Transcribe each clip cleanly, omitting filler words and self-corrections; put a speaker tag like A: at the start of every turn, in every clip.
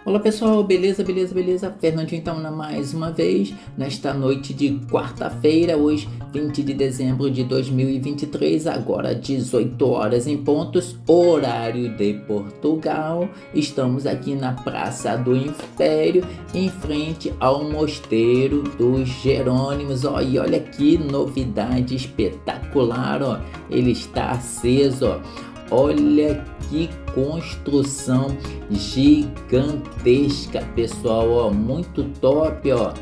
A: Olá pessoal, beleza, beleza, beleza? Fernandinho então mais uma vez, nesta noite de quarta-feira, hoje 20 de dezembro de 2023, agora 18 horas em pontos, horário de Portugal. Estamos aqui na Praça do Império, em frente ao Mosteiro dos Jerônimos. Ó, e olha que novidade espetacular, ó, ele está aceso, ó. Olha que construção gigantesca, pessoal, ó, muito top, ó,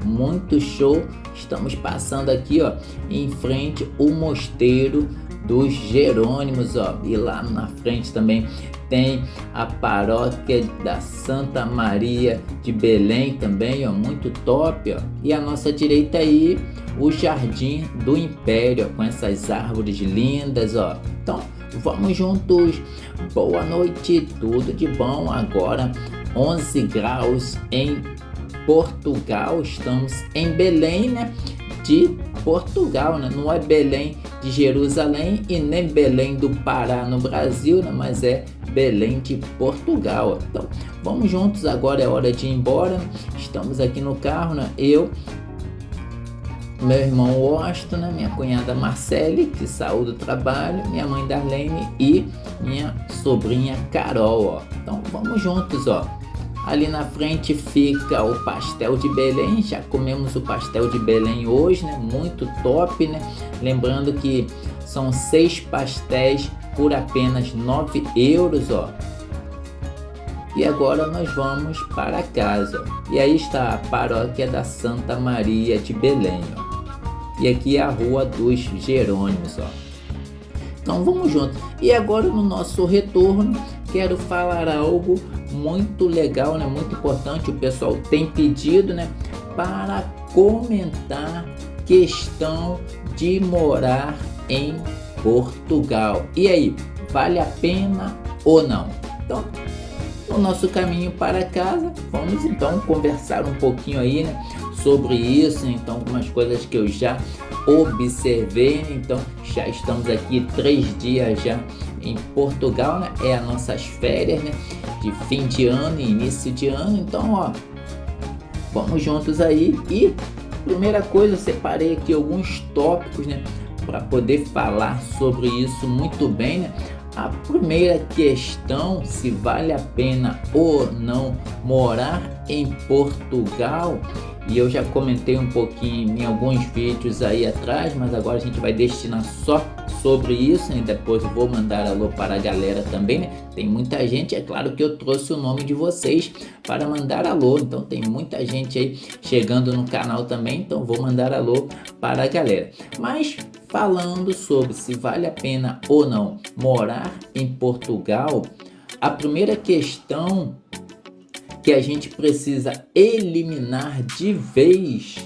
A: muito show. Estamos passando aqui, ó, em frente ao Mosteiro dos Jerônimos, ó, e lá na frente também tem a paróquia da Santa Maria de Belém também, ó, muito top, ó. E à nossa direita aí o Jardim do Império, ó, com essas árvores lindas, ó. Então, vamos juntos. Boa noite, tudo de bom. Agora 11 graus em Portugal. Estamos em Belém, né? De Portugal, né? Não é Belém de Jerusalém e nem Belém do Pará no Brasil, né? Mas é Belém de Portugal. Então, vamos juntos. Agora é hora de ir embora. Estamos aqui no carro, né? Eu, meu irmão Washington, né? Minha cunhada Marcele, que saiu do trabalho, minha mãe Darlene e minha sobrinha Carol, ó. Então vamos juntos, ó. Ali na frente fica o pastel de Belém. Já comemos o pastel de Belém hoje, né? Muito top, né? Lembrando que são 6 pastéis por apenas 9 euros, ó. E agora nós vamos para casa, ó. E aí está a paróquia da Santa Maria de Belém, ó. E aqui é a Rua dos Jerônimos, ó. Então vamos juntos. E agora no nosso retorno, quero falar algo muito legal, né? Muito importante. O pessoal tem pedido, né? Para comentar questão de morar em Portugal. E aí, vale a pena ou não? Então, no nosso caminho para casa, vamos então conversar um pouquinho aí, né, sobre isso. Então, algumas coisas que eu já observei, né? Então, já estamos aqui 3 dias já em Portugal, né? É as nossas férias, né, de fim de ano e início de ano. Então, ó, vamos juntos aí. E primeira coisa, eu separei aqui alguns tópicos, né, para poder falar sobre isso muito bem, né? A primeira questão, se vale a pena ou não morar em Portugal, e eu já comentei um pouquinho em alguns vídeos aí atrás, mas agora a gente vai destinar só sobre isso, né? Depois eu vou mandar alô para a galera também, né? Tem muita gente, é claro que eu trouxe o nome de vocês para mandar alô, então tem muita gente aí chegando no canal também, então vou mandar alô para a galera. Mas falando sobre se vale a pena ou não morar em Portugal, a primeira questão que a gente precisa eliminar de vez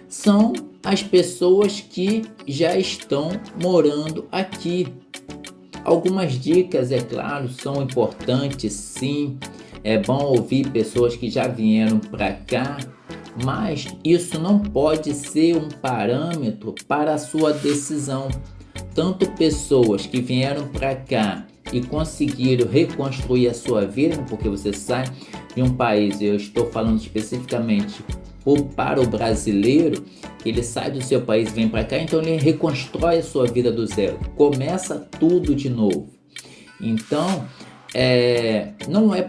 A: são as pessoas que já estão morando aqui. Algumas dicas, é claro, são importantes, sim. É bom ouvir pessoas que já vieram para cá, mas isso não pode ser um parâmetro para a sua decisão. Tanto pessoas que vieram para cá e conseguiram reconstruir a sua vida, porque você sai de um país, eu estou falando especificamente para o brasileiro, ele sai do seu país e vem para cá, então ele reconstrói a sua vida do zero, começa tudo de novo. Então, não é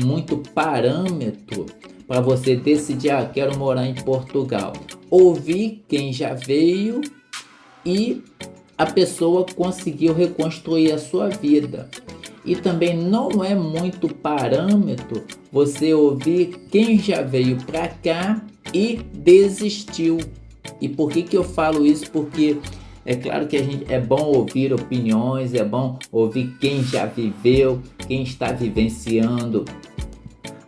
A: muito parâmetro para você decidir, quero morar em Portugal. Ouvir quem já veio e a pessoa conseguiu reconstruir a sua vida. E também não é muito parâmetro você ouvir quem já veio para cá e desistiu. E por que eu falo isso? Porque é claro que é bom ouvir opiniões, é bom ouvir quem já viveu, quem está vivenciando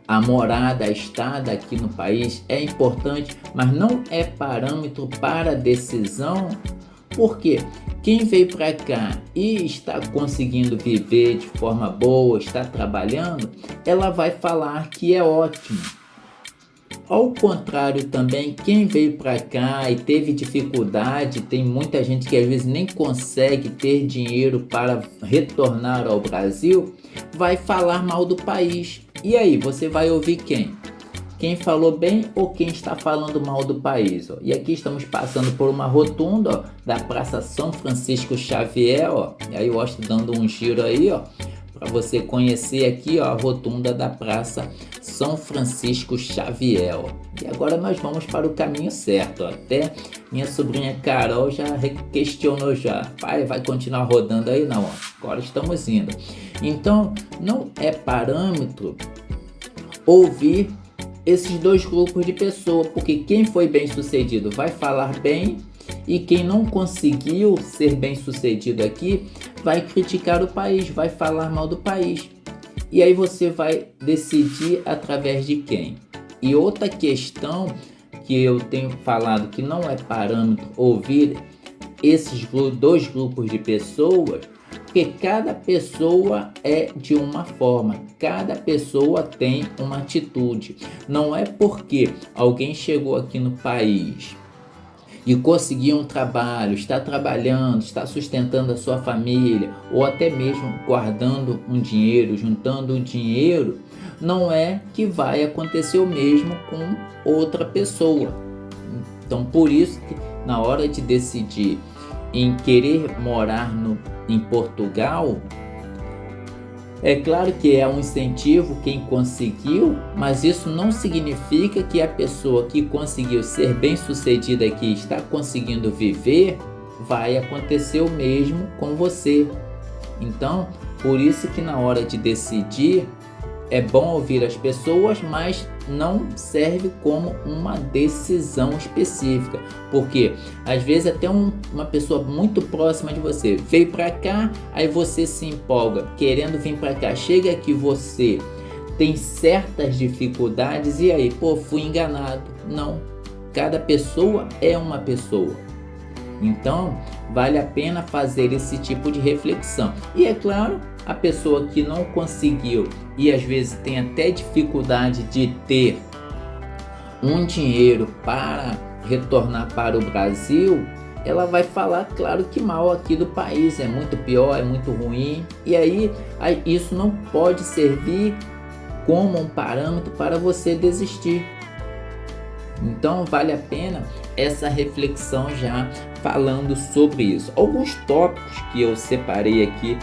A: a morada, a estada aqui no país, é importante, mas não é parâmetro para decisão. Porque quem veio para cá e está conseguindo viver de forma boa, está trabalhando, ela vai falar que é ótimo. Ao contrário também, quem veio para cá e teve dificuldade, tem muita gente que às vezes nem consegue ter dinheiro para retornar ao Brasil, vai falar mal do país. E aí, você vai ouvir quem? Quem falou bem ou quem está falando mal do país? Ó. E aqui estamos passando por uma rotunda, ó, da Praça São Francisco Xavier. Ó. E aí eu estou dando um giro aí, ó, para você conhecer aqui, ó, a rotunda da Praça São Francisco Xavier. Ó. E agora nós vamos para o caminho certo. Ó. Até minha sobrinha Carol já questionou já. Pai, vai continuar rodando aí? Não, ó. Agora estamos indo. Então, não é parâmetro ouvir esses dois grupos de pessoas, porque quem foi bem sucedido vai falar bem e quem não conseguiu ser bem sucedido aqui vai criticar o país, vai falar mal do país. E aí você vai decidir através de quem? E outra questão que eu tenho falado que não é parâmetro ouvir esses dois grupos de pessoas, porque cada pessoa é de uma forma, cada pessoa tem uma atitude. Não é porque alguém chegou aqui no país e conseguiu um trabalho, está trabalhando, está sustentando a sua família, ou até mesmo guardando um dinheiro, juntando um dinheiro, não é que vai acontecer o mesmo com outra pessoa. Então, por isso que na hora de decidir em querer morar em Portugal, é claro que é um incentivo quem conseguiu, mas isso não significa que a pessoa que conseguiu ser bem sucedida aqui, está conseguindo viver, vai acontecer o mesmo com você. Então, por isso que na hora de decidir, é bom ouvir as pessoas, mas não serve como uma decisão específica, porque às vezes até uma pessoa muito próxima de você veio para cá, aí você se empolga querendo vir para cá, chega que você tem certas dificuldades e aí, fui enganado. Não, cada pessoa é uma pessoa. Então, vale a pena fazer esse tipo de reflexão. E é claro, a pessoa que não conseguiu e às vezes tem até dificuldade de ter um dinheiro para retornar para o Brasil, ela vai falar, claro que mal aqui do país, é muito pior, é muito ruim. E aí isso não pode servir como um parâmetro para você desistir. Então vale a pena essa reflexão já falando sobre isso. Alguns tópicos que eu separei aqui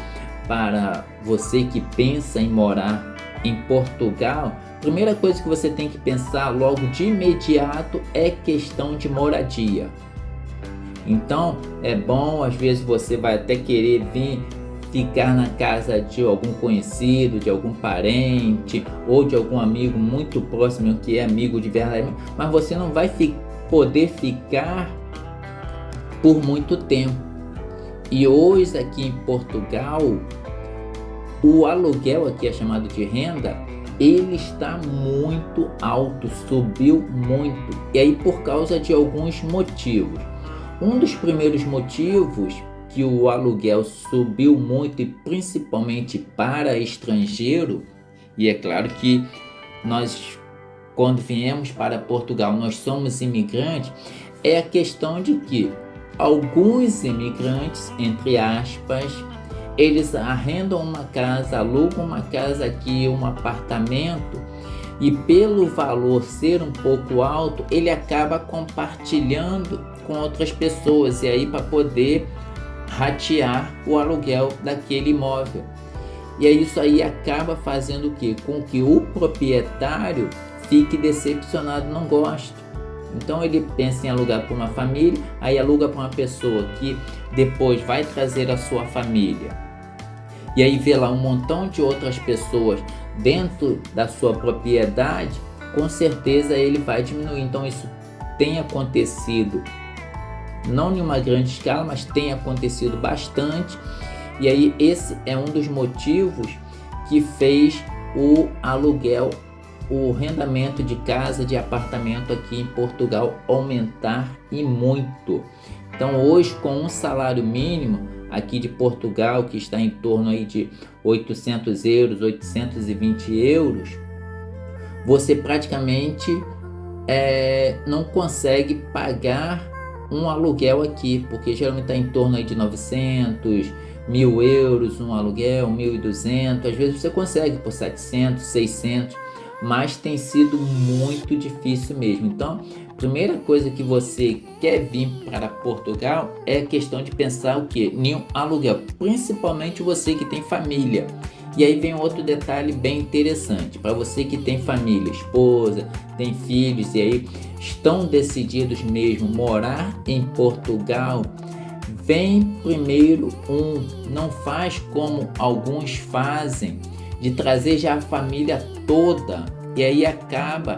A: para você que pensa em morar em Portugal. Primeira coisa que você tem que pensar logo de imediato é questão de moradia. Então é bom, às vezes você vai até querer vir ficar na casa de algum conhecido, de algum parente ou de algum amigo muito próximo que é amigo de verdade, mas você não vai poder ficar por muito tempo. E hoje aqui em Portugal, o aluguel aqui é chamado de renda, ele está muito alto, subiu muito. E aí por causa de alguns motivos. Um dos primeiros motivos que o aluguel subiu muito, e principalmente para estrangeiro, e é claro que nós, quando viemos para Portugal, nós somos imigrantes, é a questão de que alguns imigrantes, entre aspas, eles arrendam uma casa, alugam uma casa aqui, um apartamento, e pelo valor ser um pouco alto, ele acaba compartilhando com outras pessoas, e aí para poder ratear o aluguel daquele imóvel. E aí isso aí acaba fazendo o quê? Com que o proprietário fique decepcionado, não goste. Então ele pensa em alugar para uma família, aí aluga para uma pessoa que depois vai trazer a sua família. E aí vê lá um montão de outras pessoas dentro da sua propriedade, com certeza ele vai diminuir. Então isso tem acontecido, não em uma grande escala, mas tem acontecido bastante. E aí esse é um dos motivos que fez o aluguel, o arrendamento de casa, de apartamento aqui em Portugal aumentar e muito. Então hoje, com um salário mínimo aqui de Portugal, que está em torno aí de 800 euros, 820 euros, você praticamente não consegue pagar um aluguel aqui, porque geralmente está em torno aí de 900, 1.000 euros um aluguel, 1.200, às vezes você consegue por 700, 600, mas tem sido muito difícil mesmo. Então, primeira coisa que você quer vir para Portugal é a questão de pensar o quê? Em um aluguel, principalmente você que tem família. E aí vem outro detalhe bem interessante, para você que tem família, esposa, tem filhos e aí estão decididos mesmo morar em Portugal, vem primeiro não faz como alguns fazem, de trazer já a família toda, e aí acaba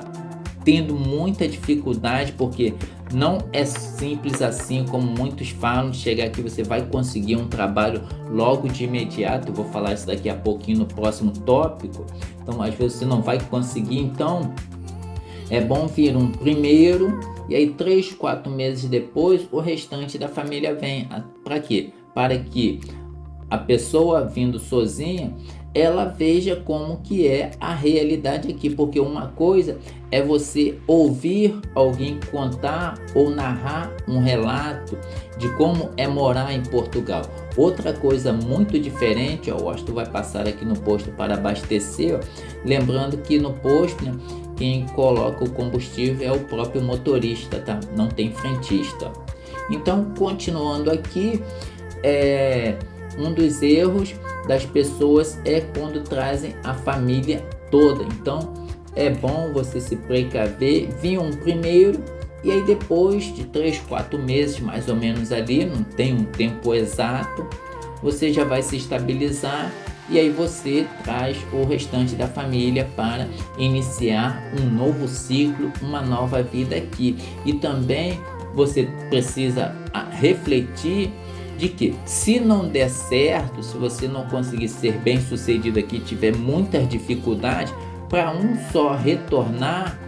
A: tendo muita dificuldade, porque não é simples assim como muitos falam, de chegar aqui você vai conseguir um trabalho logo de imediato. Eu vou falar isso daqui a pouquinho no próximo tópico. Então às vezes você não vai conseguir, então é bom vir um primeiro e aí 3, 4 meses depois o restante da família vem. Para quê? Para que a pessoa vindo sozinha, ela veja como que é a realidade aqui, porque uma coisa é você ouvir alguém contar ou narrar um relato de como é morar em Portugal. Outra coisa muito diferente, o Washington vai passar aqui no posto para abastecer, lembrando que no posto, né, quem coloca o combustível é o próprio motorista, tá? Não tem frentista. Então, continuando aqui, um dos erros das pessoas é quando trazem a família toda. Então é bom você se precaver, vir um primeiro e aí depois de 3, 4 meses mais ou menos ali, não tem um tempo exato, você já vai se estabilizar e aí você traz o restante da família para iniciar um novo ciclo, uma nova vida aqui. E também você precisa refletir de que se não der certo, se você não conseguir ser bem sucedido aqui, tiver muitas dificuldades, para um só retornar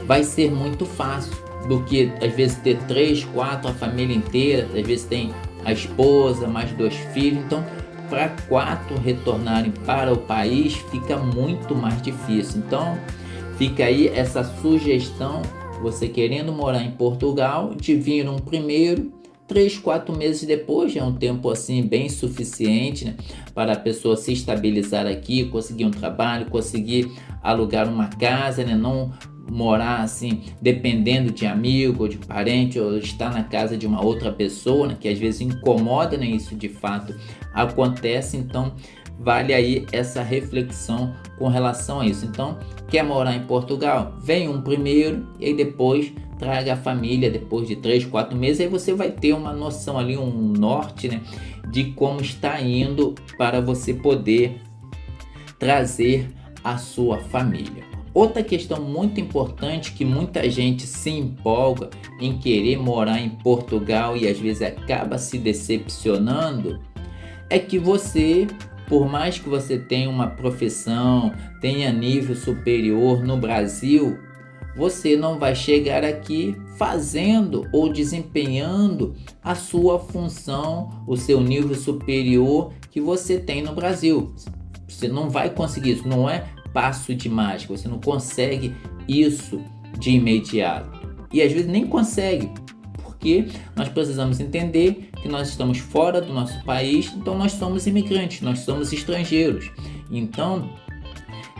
A: vai ser muito fácil do que às vezes ter 3, 4, a família inteira, às vezes tem a esposa, mais 2 filhos, então para 4 retornarem para o país fica muito mais difícil. Então fica aí essa sugestão, você querendo morar em Portugal, de vir um primeiro, 3, 4 meses depois, já é um tempo assim bem suficiente, né, para a pessoa se estabilizar aqui, conseguir um trabalho, conseguir alugar uma casa, né, não morar assim dependendo de amigo ou de parente, ou estar na casa de uma outra pessoa, né, que às vezes incomoda, né, isso de fato acontece. Então vale aí essa reflexão com relação a isso. Então, quer morar em Portugal? Vem um primeiro e aí depois traga a família depois de 3, 4 meses, aí você vai ter uma noção ali, um norte, né, de como está indo para você poder trazer a sua família. Outra questão muito importante que muita gente se empolga em querer morar em Portugal e às vezes acaba se decepcionando, é que você, por mais que você tenha uma profissão, tenha nível superior no Brasil, você não vai chegar aqui fazendo ou desempenhando a sua função, o seu nível superior que você tem no Brasil. Você não vai conseguir isso, não é passo de mágica, você não consegue isso de imediato. E às vezes nem consegue, porque nós precisamos entender que nós estamos fora do nosso país, então nós somos imigrantes, nós somos estrangeiros. Então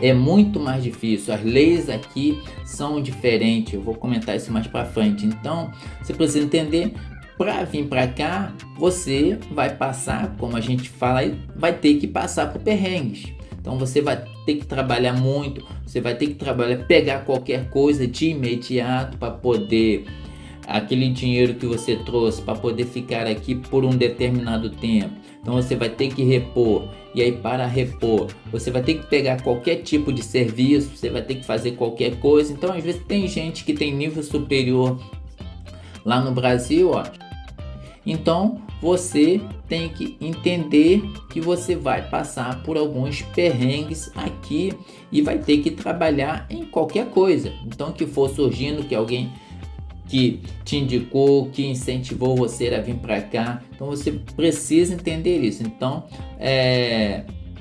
A: é muito mais difícil, as leis aqui são diferentes, eu vou comentar isso mais para frente. Então você precisa entender, para vir para cá você vai passar, como a gente fala, vai ter que passar por perrengues. Então você vai ter que trabalhar muito, você vai ter que pegar qualquer coisa de imediato para poder, aquele dinheiro que você trouxe para poder ficar aqui por um determinado tempo. Então você vai ter que repor, e aí para repor você vai ter que pegar qualquer tipo de serviço, você vai ter que fazer qualquer coisa. Então às vezes tem gente que tem nível superior lá no Brasil, ó. Então você tem que entender que você vai passar por alguns perrengues aqui e vai ter que trabalhar em qualquer coisa. Então que for surgindo, que alguém que te indicou, que incentivou você a vir para cá. Então você precisa entender isso. Então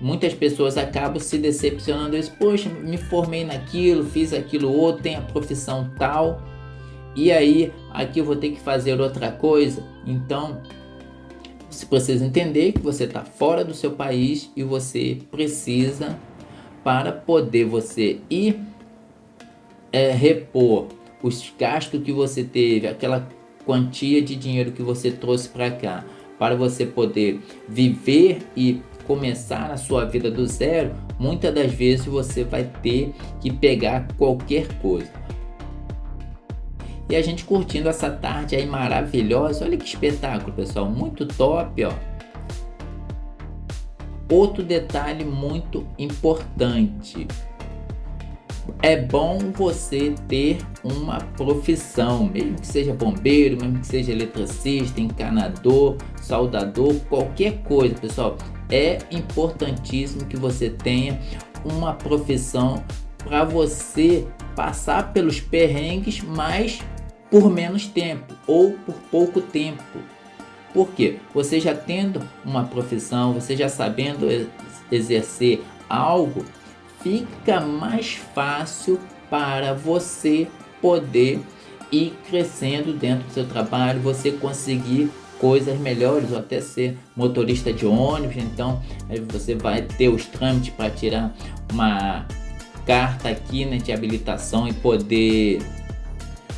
A: muitas pessoas acabam se decepcionando. Eles, poxa, me formei naquilo, fiz aquilo outro, tenho a profissão tal, e aí aqui eu vou ter que fazer outra coisa. Então Você precisa entender que você está fora do seu país e você precisa, para poder você ir repor os gastos que você teve, aquela quantia de dinheiro que você trouxe para cá, para você poder viver e começar a sua vida do zero, muitas das vezes você vai ter que pegar qualquer coisa. E a gente curtindo essa tarde aí maravilhosa, olha que espetáculo, pessoal, muito top, ó. Outro detalhe muito importante: é bom você ter uma profissão, mesmo que seja bombeiro, mesmo que seja eletricista, encanador, soldador, qualquer coisa, pessoal. É importantíssimo que você tenha uma profissão para você passar pelos perrengues, mas por menos tempo ou por pouco tempo. Por quê? Você já tendo uma profissão, você já sabendo exercer algo, fica mais fácil para você poder ir crescendo dentro do seu trabalho, você conseguir coisas melhores, ou até ser motorista de ônibus. Então você vai ter os trâmites para tirar uma carta aqui, né, de habilitação e poder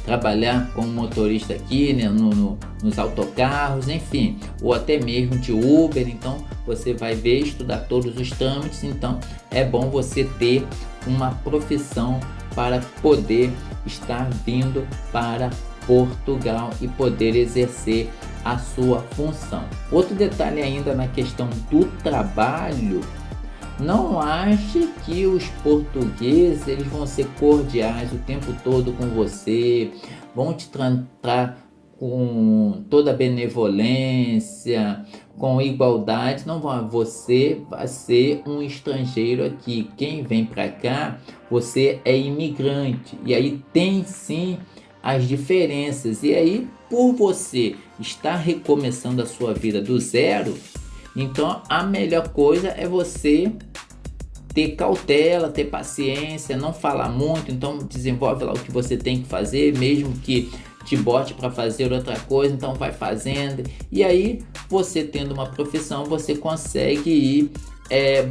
A: trabalhar como motorista aqui, né, nos autocarros, enfim, ou até mesmo de Uber. Então você vai ver, estudar todos os trâmites. Então é bom você ter uma profissão para poder estar vindo para Portugal e poder exercer a sua função. Outro detalhe ainda na questão do trabalho: não ache que os portugueses eles vão ser cordiais o tempo todo com você, vão te tratar com toda benevolência, com igualdade. Não vão. Você vai ser um estrangeiro aqui. Quem vem para cá, você é imigrante. E aí tem sim as diferenças. E aí, por você estar recomeçando a sua vida do zero, então a melhor coisa é você ter cautela, ter paciência, não falar muito. Então desenvolve lá o que você tem que fazer, mesmo que te bote para fazer outra coisa, então vai fazendo. E aí você tendo uma profissão, você consegue ir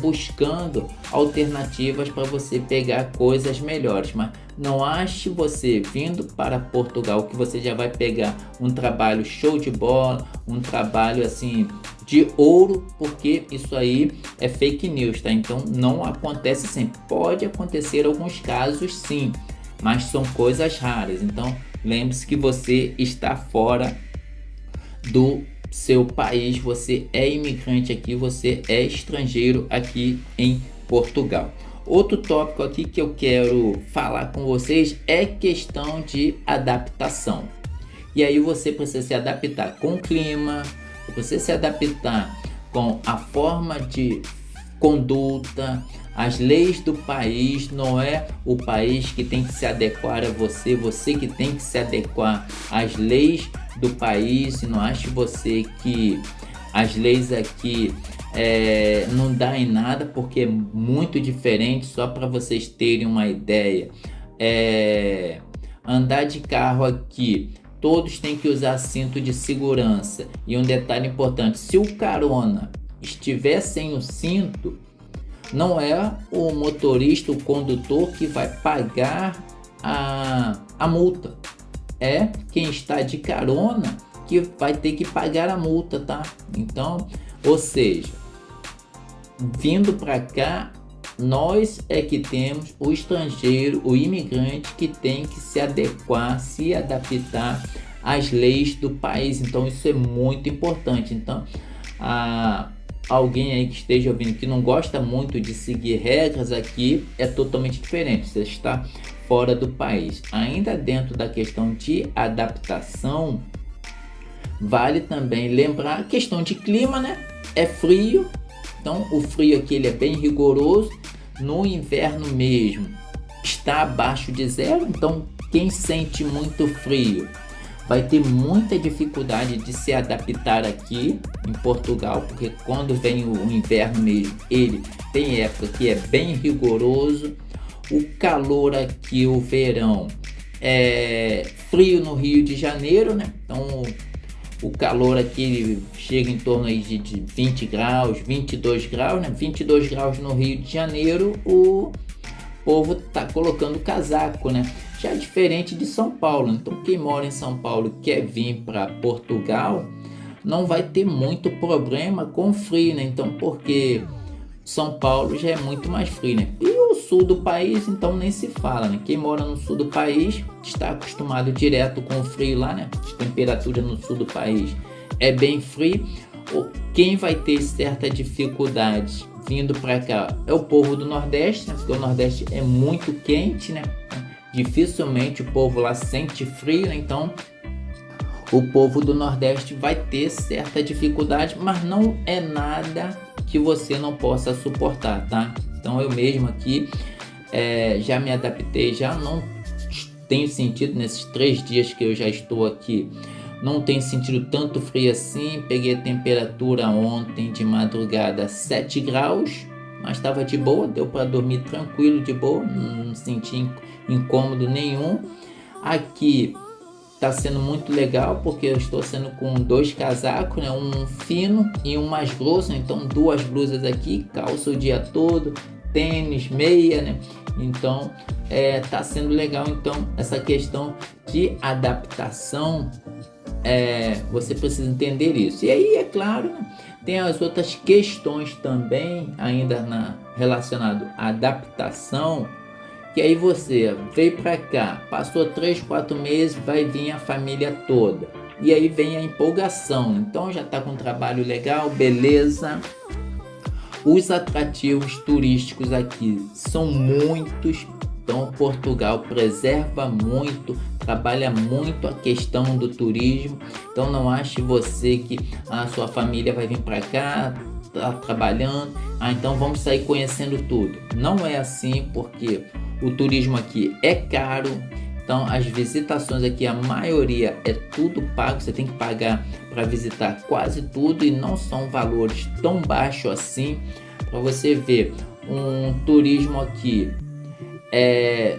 A: buscando alternativas para você pegar coisas melhores. Mas não ache você vindo para Portugal que você já vai pegar um trabalho show de bola, um trabalho assim de ouro, porque isso aí é fake news, tá? Então não acontece sempre. Pode acontecer alguns casos sim, mas são coisas raras. Então lembre-se que você está fora do seu país, você é imigrante aqui, você é estrangeiro aqui em Portugal. Outro tópico aqui que eu quero falar com vocês é questão de adaptação. E aí você precisa se adaptar com o clima, você se adaptar com a forma de conduta, as leis do país. Não é o país que tem que se adequar a você, você que tem que se adequar às leis do país. E não ache você que as leis aqui não dá em nada, porque é muito diferente. Só para vocês terem uma ideia, andar de carro aqui, todos têm que usar cinto de segurança. E um detalhe importante: se o carona estiver sem o cinto, não é o motorista, o condutor que vai pagar a multa. É quem está de carona que vai ter que pagar a multa, tá? Então, ou seja, vindo para cá, nós é que temos o estrangeiro, o imigrante, que tem que se adequar, se adaptar às leis do país. Então isso é muito importante. Então alguém aí que esteja ouvindo que não gosta muito de seguir regras aqui, é totalmente diferente. Você está fora do país. Ainda dentro da questão de adaptação, vale também lembrar a questão de clima, né? É frio, então o frio aqui ele é bem rigoroso. No inverno mesmo está abaixo de zero, então quem sente muito frio vai ter muita dificuldade de se adaptar aqui em Portugal, porque quando vem o inverno mesmo, ele tem época que é bem rigoroso. O calor aqui, o verão, é frio no Rio de Janeiro, né? Então O calor aqui chega em torno aí de 20 graus, 22 graus, né? 22 graus no Rio de Janeiro, o povo tá colocando casaco, né? Já diferente de São Paulo. Então quem mora em São Paulo e quer vir para Portugal, não vai ter muito problema com frio, né? Então, porque São Paulo já é muito mais frio, né? E o sul do país, então nem se fala, né? Quem mora no sul do país está acostumado direto com o frio lá, né? A temperatura no sul do país é bem frio. Quem vai ter certa dificuldade vindo para cá é o povo do Nordeste, né? Porque o Nordeste é muito quente, né? Dificilmente o povo lá sente frio, né? Então o povo do Nordeste vai ter certa dificuldade, mas não é nada que você não possa suportar, tá? Então eu mesmo aqui já me adaptei, já não tenho sentido nesses 3 dias que eu já estou aqui, não tenho sentido tanto frio assim. Peguei a temperatura ontem de madrugada 7 graus, mas estava de boa, deu para dormir tranquilo, de boa, não senti incômodo nenhum. Aqui tá sendo muito legal porque eu estou sendo com 2 casacos, né? Um fino e um mais grosso, então 2 blusas aqui, calça o dia todo, tênis, meia, né? Então tá sendo legal. Então essa questão de adaptação, você precisa entender isso. E aí, é claro, né, tem as outras questões também ainda relacionado à adaptação, que aí você veio para cá, passou 3, 4 meses, vai vir a família toda. E aí vem a empolgação. Então já está com um trabalho legal, beleza. Os atrativos turísticos aqui são muitos. Então Portugal preserva muito, trabalha muito a questão do turismo. Então não ache você que a sua família vai vir para cá, tá trabalhando, então vamos sair conhecendo tudo. Não é assim, porque o turismo aqui é caro. Então as visitações aqui, a maioria é tudo pago, você tem que pagar para visitar quase tudo, e não são valores tão baixos assim. Para você ver, um turismo aqui,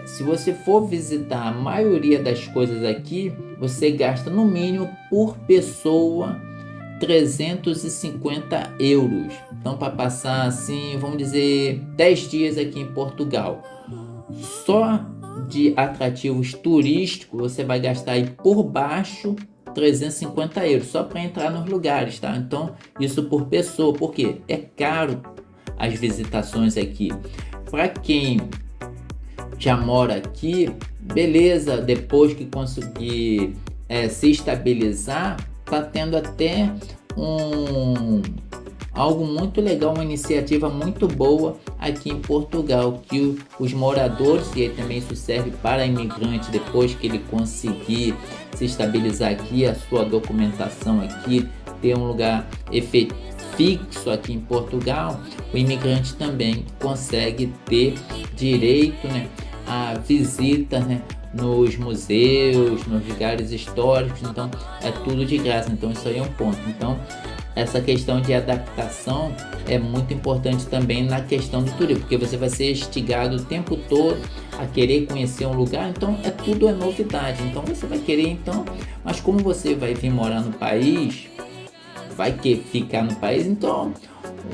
A: se você for visitar a maioria das coisas aqui, você gasta no mínimo por pessoa 350 euros. Então para passar assim, vamos dizer, 10 dias aqui em Portugal, só de atrativos turísticos você vai gastar aí por baixo 350 euros só para entrar nos lugares, tá? Então isso por pessoa, porque é caro as visitações aqui. Para quem já mora aqui, beleza, depois que conseguir se estabilizar, tá tendo até algo muito legal, uma iniciativa muito boa aqui em Portugal, que os moradores, e aí também isso serve para imigrante, depois que ele conseguir se estabilizar aqui, a sua documentação aqui, ter um lugar fixo aqui em Portugal, o imigrante também consegue ter direito, né, a visita, né, nos museus, nos lugares históricos. Então é tudo de graça. Então isso aí é um ponto. Então essa questão de adaptação é muito importante também na questão do turismo, porque você vai ser instigado o tempo todo a querer conhecer um lugar. Então tudo é novidade. Então você vai querer, então, mas como você vai vir morar no país, vai querer ficar no país, então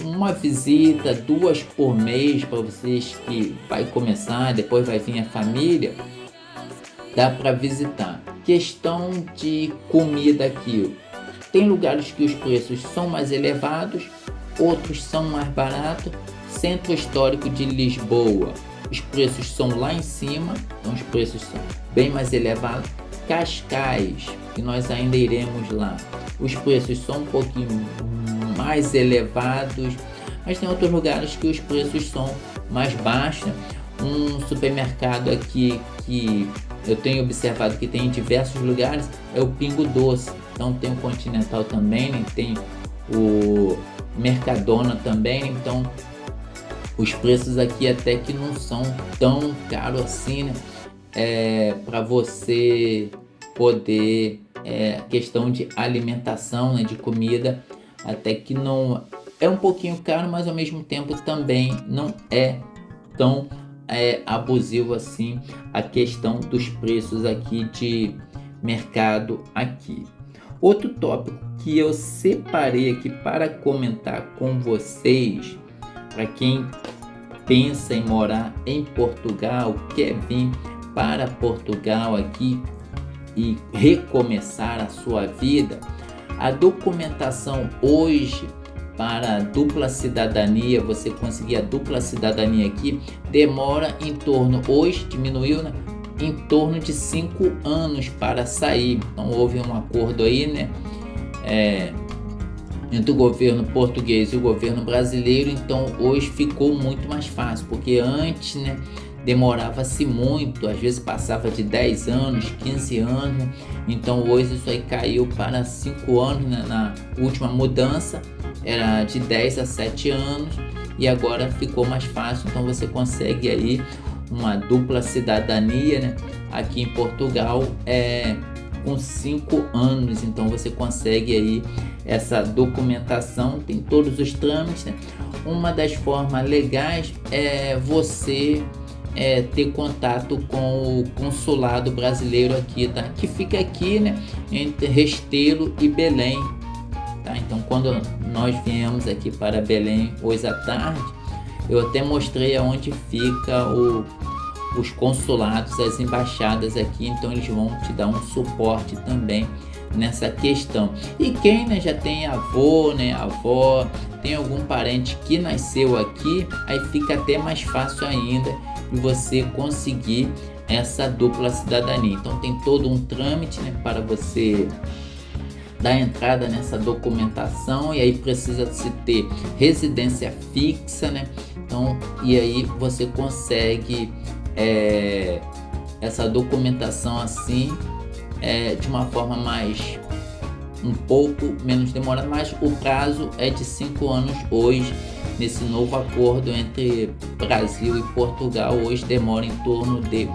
A: uma visita, 2 por mês para vocês que vai começar, depois vai vir a família, dá para visitar. Questão de comida aqui, tem lugares que os preços são mais elevados, outros são mais baratos. Centro Histórico de Lisboa, os preços são lá em cima, então os preços são bem mais elevados. Cascais, que nós ainda iremos lá, os preços são um pouquinho mais elevados, mas tem outros lugares que os preços são mais baixos. Um supermercado aqui que eu tenho observado que tem em diversos lugares é o Pingo Doce. Então tem o Continental também, né? Tem o Mercadona também, né? Então os preços aqui até que não são tão caros assim, né? Para você poder, questão de alimentação, né, de comida, até que não é um pouquinho caro, mas ao mesmo tempo também não é tão abusivo assim a questão dos preços aqui de mercado aqui. Outro tópico que eu separei aqui para comentar com vocês, para quem pensa em morar em Portugal, quer vir para Portugal aqui e recomeçar a sua vida, a documentação hoje para a dupla cidadania, você conseguir a dupla cidadania aqui, demora em torno, hoje diminuiu, né? Em torno de 5 anos para sair. Então houve um acordo aí, né? Entre o governo português e o governo brasileiro, então hoje ficou muito mais fácil, porque antes, né, demorava-se muito, às vezes passava de 10 anos, 15 anos, né? Então hoje isso aí caiu para 5 anos, né? Na última mudança era de 10 a 7 anos e agora ficou mais fácil, então você consegue aí uma dupla cidadania, né, aqui em Portugal com 5 anos, então você consegue aí essa documentação, tem todos os trâmites, né? Uma das formas legais é você ter contato com o consulado brasileiro aqui, tá? Que fica aqui, né, entre Restelo e Belém, tá? Então quando nós viemos aqui para Belém hoje à tarde, eu até mostrei aonde fica os consulados, as embaixadas aqui, então eles vão te dar um suporte também nessa questão. E quem, né, já tem avô, né, avó, tem algum parente que nasceu aqui, aí fica até mais fácil ainda de você conseguir essa dupla cidadania. Então tem todo um trâmite, né, para você dar entrada nessa documentação, e aí precisa se ter residência fixa, né? Então, e aí você consegue essa documentação assim de uma forma um pouco menos demorada, mas o prazo é de 5 anos hoje. Nesse novo acordo entre Brasil e Portugal, hoje demora em torno de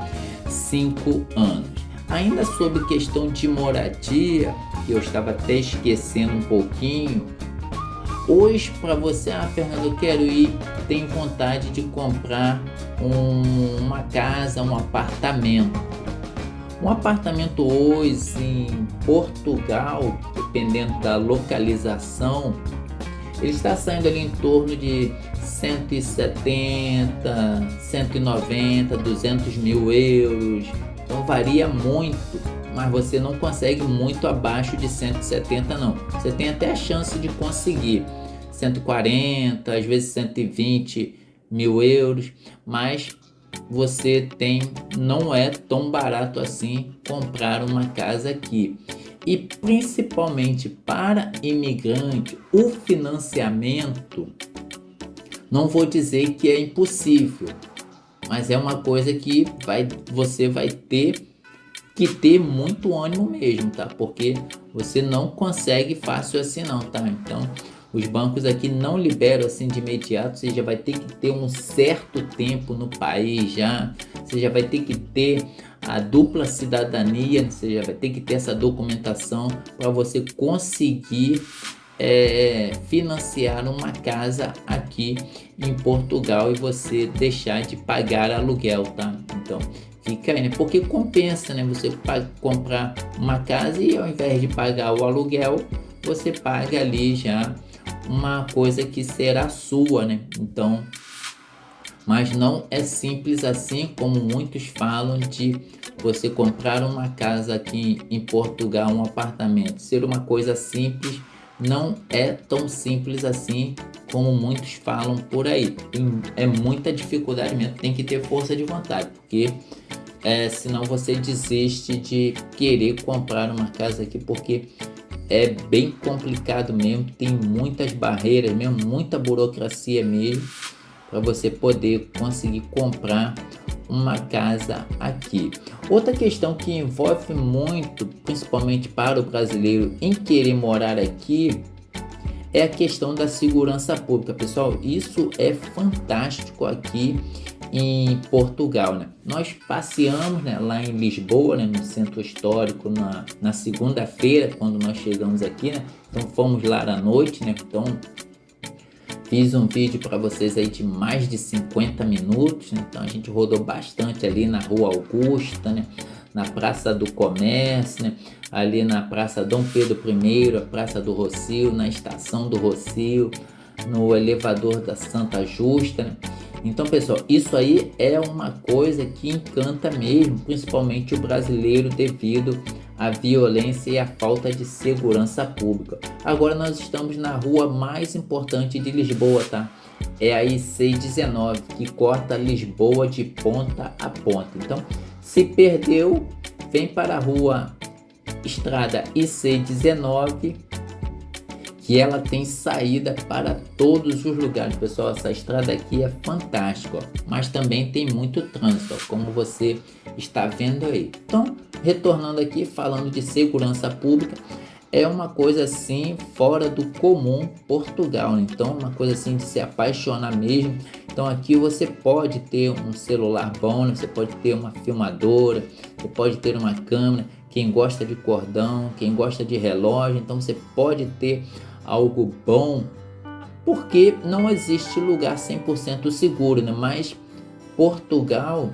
A: 5 anos. Ainda sobre questão de moradia, que eu estava até esquecendo um pouquinho, hoje para você, Fernando, eu quero ir, tenho vontade de comprar uma casa, um apartamento. Um apartamento hoje em Portugal, dependendo da localização, ele está saindo ali em torno de 170, 190, 200 mil euros. Então varia muito, mas você não consegue muito abaixo de 170 não. Você tem até a chance de conseguir 140, às vezes 120 mil euros, mas você não é tão barato assim comprar uma casa aqui. E principalmente para imigrante, o financiamento, não vou dizer que é impossível, mas é uma coisa que você vai ter que ter muito ânimo mesmo, tá? Porque você não consegue fácil assim não, tá? Então, os bancos aqui não liberam assim de imediato, você já vai ter que ter um certo tempo no país já, você já vai ter que ter a dupla cidadania, você já vai ter que ter essa documentação para você conseguir financiar uma casa aqui em Portugal e você deixar de pagar aluguel, tá? Então fica aí, né? Porque compensa, né? Você comprar uma casa e ao invés de pagar o aluguel, você paga ali já uma coisa que será sua, né? Então, mas não é simples assim como muitos falam de você comprar uma casa aqui em Portugal, um apartamento. Ser uma coisa simples não é tão simples assim como muitos falam por aí. É muita dificuldade mesmo, tem que ter força de vontade, porque senão você desiste de querer comprar uma casa aqui, porque é bem complicado mesmo, tem muitas barreiras mesmo, muita burocracia mesmo, para você poder conseguir comprar uma casa aqui. Outra questão que envolve muito, principalmente para o brasileiro em querer morar aqui, é a questão da segurança pública. Pessoal, isso é fantástico aqui em Portugal, né? Nós passeamos, né, lá em Lisboa, né, no centro histórico, na segunda-feira, quando nós chegamos aqui, né? Então fomos lá à noite, né? Então fiz um vídeo para vocês aí de mais de 50 minutos, né? Então a gente rodou bastante ali na Rua Augusta, né? na Praça do Comércio, né? Ali na Praça Dom Pedro I, a Praça do Rossio, na Estação do Rossio, no elevador da Santa Justa, né? Então, pessoal, isso aí é uma coisa que encanta mesmo, principalmente o brasileiro, devido à violência e à falta de segurança pública. Agora nós estamos na rua mais importante de Lisboa, tá? É a IC19, que corta Lisboa de ponta a ponta. Então, se perdeu, vem para a rua Estrada IC19, que ela tem saída para todos os lugares, pessoal. Essa estrada aqui é fantástica, ó, mas também tem muito trânsito, ó, como você está vendo aí. Então, retornando aqui, falando de segurança pública, é uma coisa assim fora do comum Portugal, então uma coisa assim de se apaixonar mesmo. Então aqui você pode ter um celular bom, né? Você pode ter uma filmadora, você pode ter uma câmera, quem gosta de cordão, quem gosta de relógio, então você pode ter algo bom, porque não existe lugar 100% seguro, né? Mas Portugal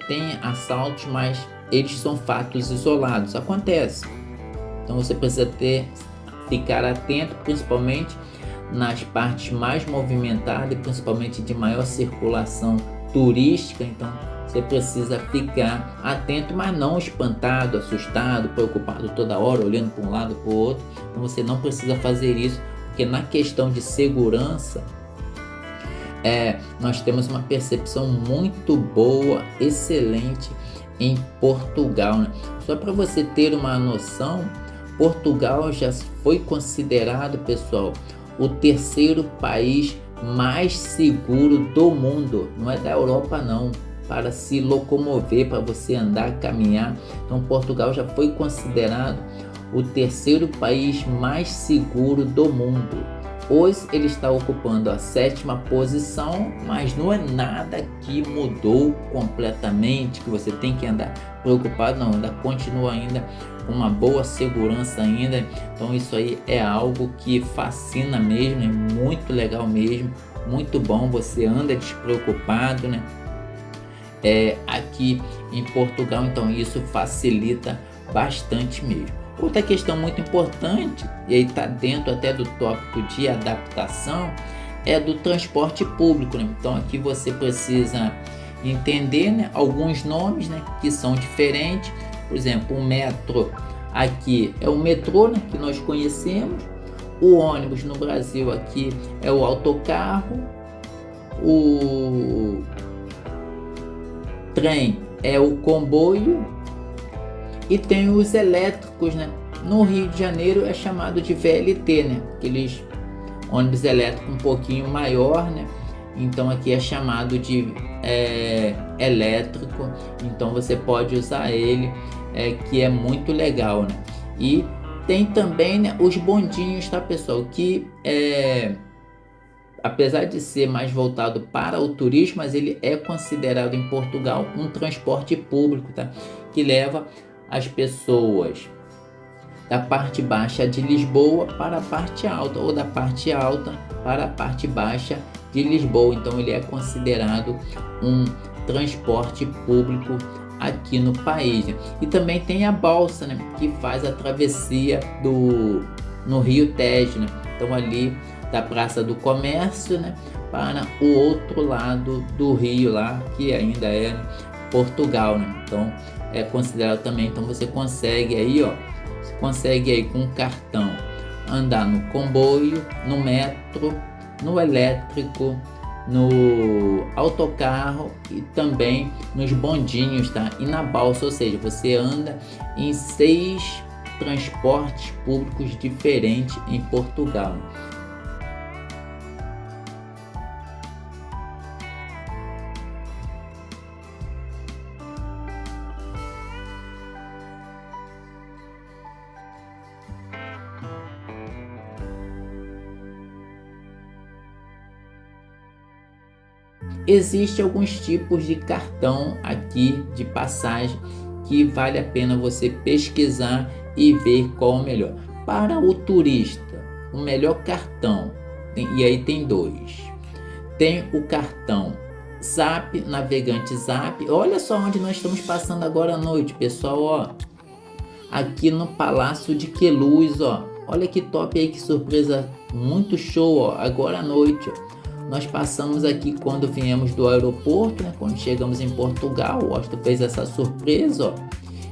A: tem assaltos, mas eles são fatos isolados, acontece. Então você precisa ficar atento, principalmente nas partes mais movimentadas, principalmente de maior circulação turística. Então você precisa ficar atento, mas não espantado, assustado, preocupado toda hora, olhando para um lado para o outro. Então você não precisa fazer isso, porque na questão de segurança, nós temos uma percepção muito boa, excelente em Portugal, né? Só para você ter uma noção, Portugal já foi considerado, pessoal, o terceiro país mais seguro do mundo. Não é da Europa não, para se locomover, para você andar, caminhar. Então Portugal já foi considerado o terceiro país mais seguro do mundo. Hoje ele está ocupando a 7ª posição, mas não é nada que mudou completamente, que você tem que andar preocupado, não, ainda continua ainda com uma boa segurança ainda. Então isso aí é algo que fascina mesmo, é muito legal mesmo, muito bom, você anda despreocupado, né? Aqui em Portugal, então isso facilita bastante mesmo. Outra questão muito importante, e aí está dentro até do tópico de adaptação, é do transporte público, né? Então aqui você precisa entender, né, alguns nomes, né, que são diferentes. Por exemplo, o metro aqui é o metrô, né, que nós conhecemos. O ônibus no Brasil aqui é o autocarro. O trem é o comboio. E tem os elétricos, né? No Rio de Janeiro é chamado de VLT, né? Aqueles ônibus elétricos um pouquinho maior, né? Então aqui é chamado de elétrico. Então você pode usar ele, que é muito legal, né? E tem também, né, os bondinhos, tá, pessoal? Que apesar de ser mais voltado para o turismo, mas ele é considerado em Portugal um transporte público, tá? Que leva as pessoas da parte baixa de Lisboa para a parte alta, ou da parte alta para a parte baixa de Lisboa. Então ele é considerado um transporte público aqui no país. E também tem a balsa, né, que faz a travessia no Rio Tejo, né? Então ali da Praça do Comércio, né, para o outro lado do rio lá, que ainda é Portugal, né? Então é considerado também. Então você consegue aí, com um cartão andar no comboio, no metro, no elétrico, no autocarro e também nos bondinhos, tá? E na balsa, ou seja, você anda em 6 transportes públicos diferentes em Portugal. Existem alguns tipos de cartão aqui de passagem que vale a pena você pesquisar e ver qual é o melhor. Para o turista, o melhor cartão, e aí tem 2. Tem o cartão Zap, navegante Zap. Olha só onde nós estamos passando agora à noite, pessoal, ó. Aqui no Palácio de Queluz, ó. Olha que top aí, que surpresa, muito show, ó. Agora à noite, ó. Nós passamos aqui quando viemos do aeroporto, né? Quando chegamos em Portugal, o Austin fez essa surpresa, ó.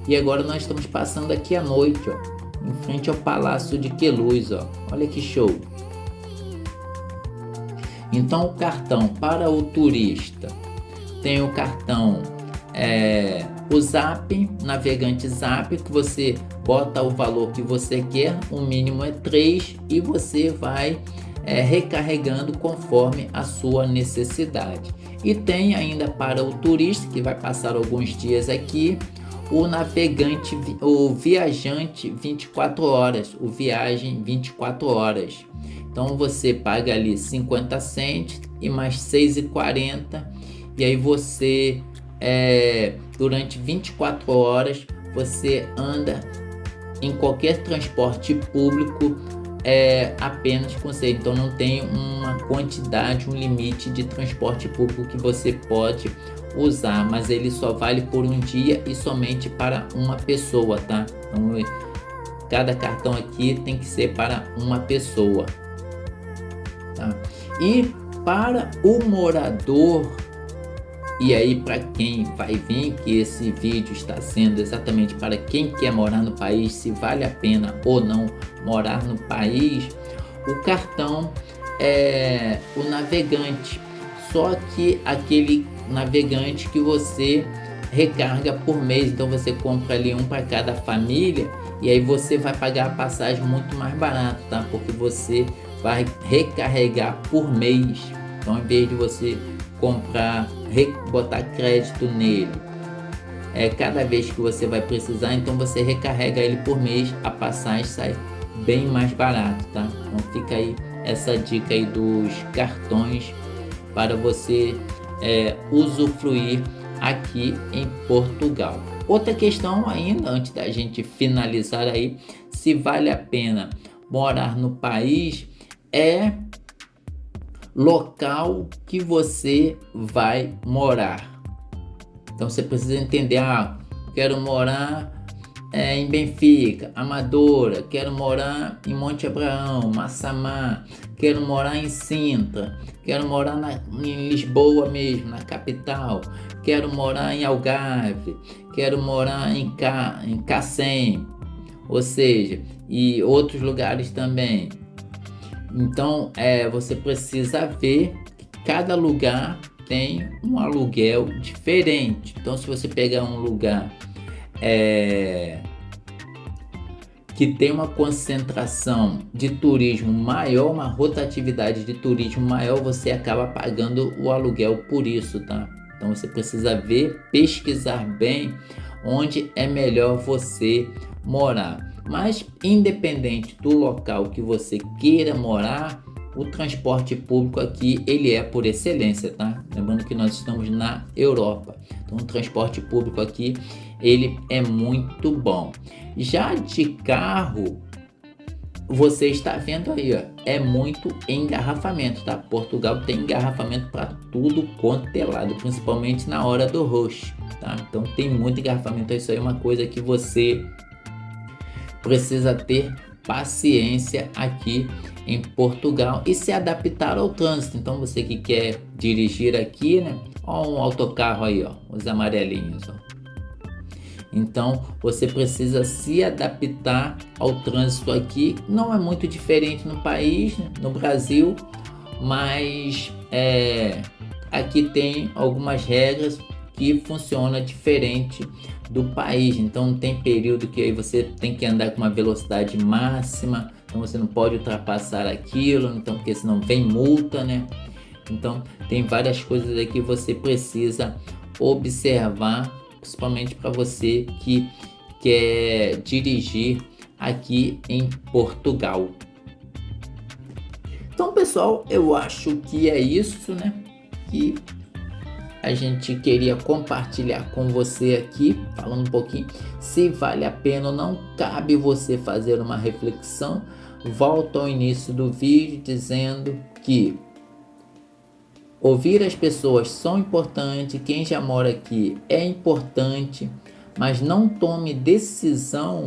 A: E agora nós estamos passando aqui à noite, ó, em frente ao Palácio de Queluz, ó. Olha que show. Então o cartão para o turista tem o cartão o Zap, navegante Zap, que você bota o valor que você quer, o mínimo é 3 e você vai recarregando conforme a sua necessidade. E tem ainda para o turista que vai passar alguns dias aqui, o navegante, o viajante 24 horas, o viagem 24 horas. Então você paga ali 50 cents e mais 6,40 e aí você durante 24 horas você anda em qualquer transporte público apenas com você. Então não tem uma quantidade, um limite de transporte público que você pode usar, mas ele só vale por um dia e somente para uma pessoa, tá? Então cada cartão aqui tem que ser para uma pessoa, tá? E para o morador, e aí para quem vai vir, que esse vídeo está sendo exatamente para quem quer morar no país, se vale a pena ou não morar no país, o cartão é o navegante, só que aquele navegante que você recarga por mês. Então você compra ali um para cada família e aí você vai pagar a passagem muito mais barato, tá? Porque você vai recarregar por mês. Então, em vez de você comprar, botar crédito nele, cada vez que você vai precisar, então você recarrega ele por mês, a passagem sai bem mais barato, tá? Então fica aí essa dica aí dos cartões para você usufruir aqui em Portugal. Outra questão ainda, antes da gente finalizar aí, se vale a pena morar no país, é local que você vai morar. Então você precisa entender, quero morar em Benfica, Amadora, quero morar em Monte Abraão, Massamá, quero morar em Sintra, quero morar em Lisboa mesmo, na capital, quero morar em Algarve, quero morar em Cacém, ou seja, e outros lugares também. Então você precisa ver que cada lugar tem um aluguel diferente. Então se você pegar um lugar que tem uma concentração de turismo maior, uma rotatividade de turismo maior, você acaba pagando o aluguel por isso, tá? Então você precisa ver, pesquisar bem onde é melhor você morar. Mas independente do local que você queira morar, o transporte público aqui ele é por excelência, tá? Lembrando que nós estamos na Europa, então o transporte público aqui ele é muito bom. Já de carro, você está vendo aí, ó, é muito engarrafamento, tá? Portugal tem engarrafamento para tudo quanto é lado, principalmente na hora do rush, tá? Então tem muito engarrafamento, isso aí é uma coisa que você precisa ter paciência aqui em Portugal e se adaptar ao trânsito. Então você que quer dirigir aqui, né? Ó, um autocarro aí, ó, os amarelinhos, ó. Então você precisa se adaptar ao trânsito aqui. Não é muito diferente no país, né? No Brasil, mas aqui tem algumas regras que funcionam diferente do país. Então tem período que aí você tem que andar com uma velocidade máxima, então você não pode ultrapassar aquilo, então porque senão vem multa, né? Então tem várias coisas aí que você precisa observar, principalmente para você que quer dirigir aqui em Portugal. Então pessoal, eu acho que é isso, né? Que a gente queria compartilhar com você aqui, falando um pouquinho se vale a pena ou não. Cabe você fazer uma reflexão. Volto ao início do vídeo dizendo que Ouvir as pessoas são importante, quem já mora aqui é importante, mas não tome decisão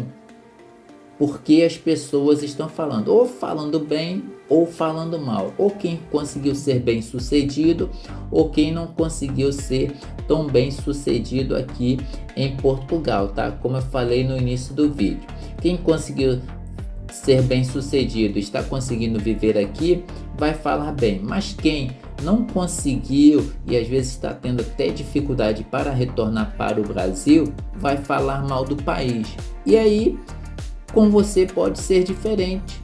A: porque as pessoas estão falando, ou falando bem ou falando mal, ou quem conseguiu ser bem sucedido ou quem não conseguiu ser tão bem sucedido aqui em Portugal, tá? Como eu falei no início do vídeo, quem conseguiu ser bem sucedido, está conseguindo viver aqui, vai falar bem, mas quem não conseguiu e às vezes está tendo até dificuldade para retornar para o Brasil, vai falar mal do país. E aí, com você pode ser diferente.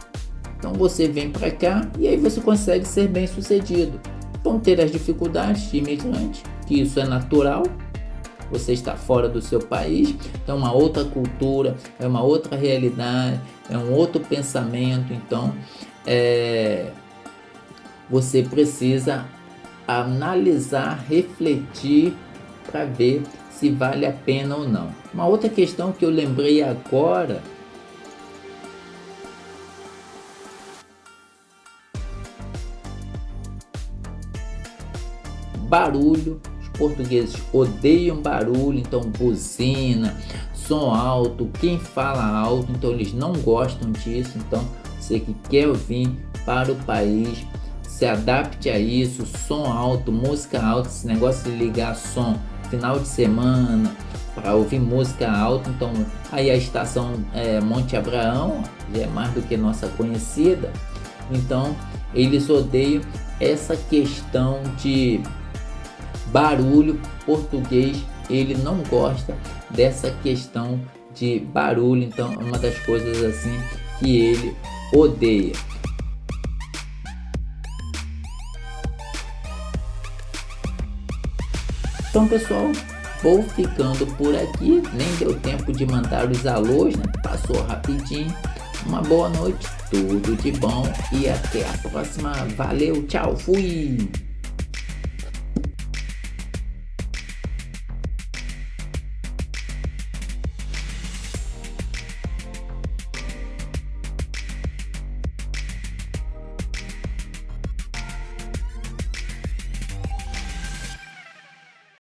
A: Então você vem para cá e aí você consegue ser bem sucedido. Vão ter as dificuldades de imigrante, que isso é natural. Você está fora do seu país, é uma outra cultura, é uma outra realidade, é um outro pensamento. Então, você precisa analisar, refletir para ver se vale a pena ou não. Uma outra questão que eu lembrei agora, barulho. Os portugueses odeiam barulho, então buzina, som alto, quem fala alto, então eles não gostam disso. Então você que quer vir para o país, se adapte a isso, som alto, música alta, esse negócio de ligar som final de semana para ouvir música alta. Então aí a estação Monte Abraão já é mais do que nossa conhecida, então eles odeiam essa questão de barulho. Português, ele não gosta dessa questão de barulho, então é uma das coisas assim que ele odeia. Então pessoal, vou ficando por aqui, nem deu tempo de mandar os alôs, né? Passou rapidinho. Uma boa noite, tudo de bom e até a próxima. Valeu, tchau, fui!